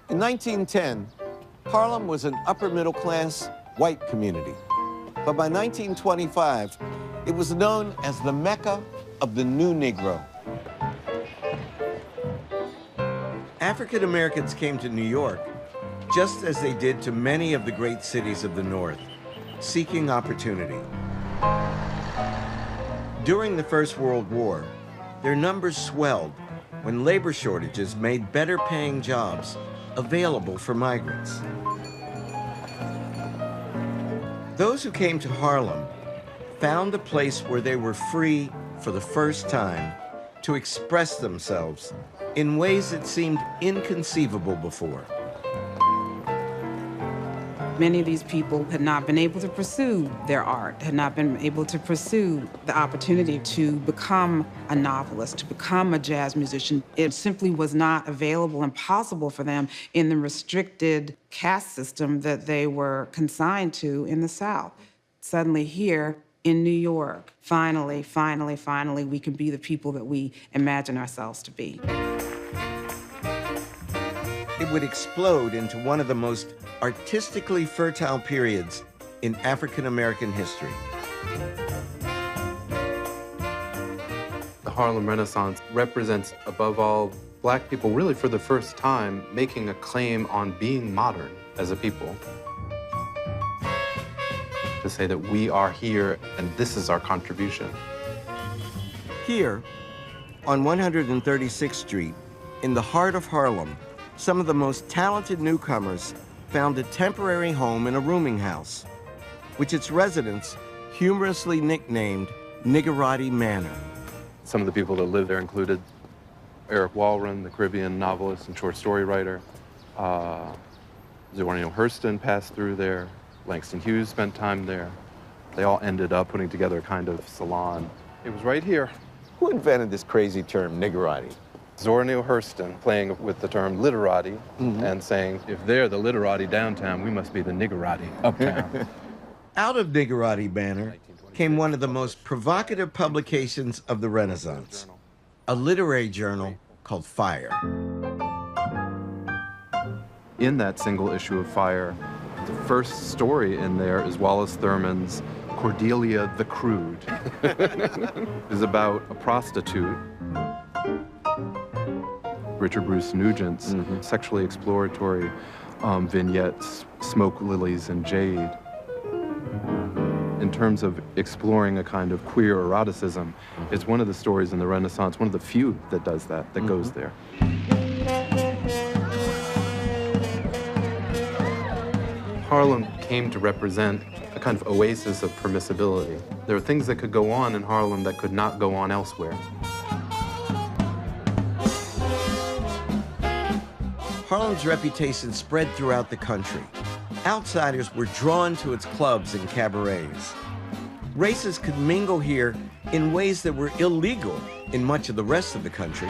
In 1910, Harlem was an upper-middle-class white community. But by 1925, it was known as the Mecca of the new Negro. African Americans came to New York, just as they did to many of the great cities of the North, seeking opportunity. During the First World War, their numbers swelled when labor shortages made better-paying jobs available for migrants. Those who came to Harlem found a place where they were free for the first time to express themselves in ways that seemed inconceivable before. Many of these people had not been able to pursue their art, had not been able to pursue the opportunity to become a novelist, to become a jazz musician. It simply was not available and possible for them in the restricted caste system that they were consigned to in the South. Suddenly here in New York, finally, we can be the people that we imagine ourselves to be. It would explode into one of the most artistically fertile periods in African American history. The Harlem Renaissance represents, above all, Black people really for the first time making a claim on being modern as a people. To say that we are here and this is our contribution. Here, on 136th Street, in the heart of Harlem, some of the most talented newcomers found a temporary home in a rooming house, which its residents humorously nicknamed Niggerati Manor. Some of the people that lived there included Eric Walren, the Caribbean novelist and short story writer. Zora Neale Hurston passed through there. Langston Hughes spent time there. They all ended up putting together a kind of salon. It was right here. Who invented this crazy term, Niggerati? Zora Neale Hurston playing with the term literati and saying, if they're the literati downtown, we must be the niggerati uptown. Out of Niggerati Manor came one of the most provocative publications of the Renaissance, a literary journal called Fire. In that single issue of Fire, the first story in there is Wallace Thurman's Cordelia the Crude. It's about a prostitute, Richard Bruce Nugent's sexually exploratory vignettes, Smoke Lilies and Jade. In terms of exploring a kind of queer eroticism, it's one of the stories in the Renaissance, one of the few that does that, that goes there. Harlem came to represent a kind of oasis of permissibility. There were things that could go on in Harlem that could not go on elsewhere. Harlem's reputation spread throughout the country. Outsiders were drawn to its clubs and cabarets. Races could mingle here in ways that were illegal in much of the rest of the country.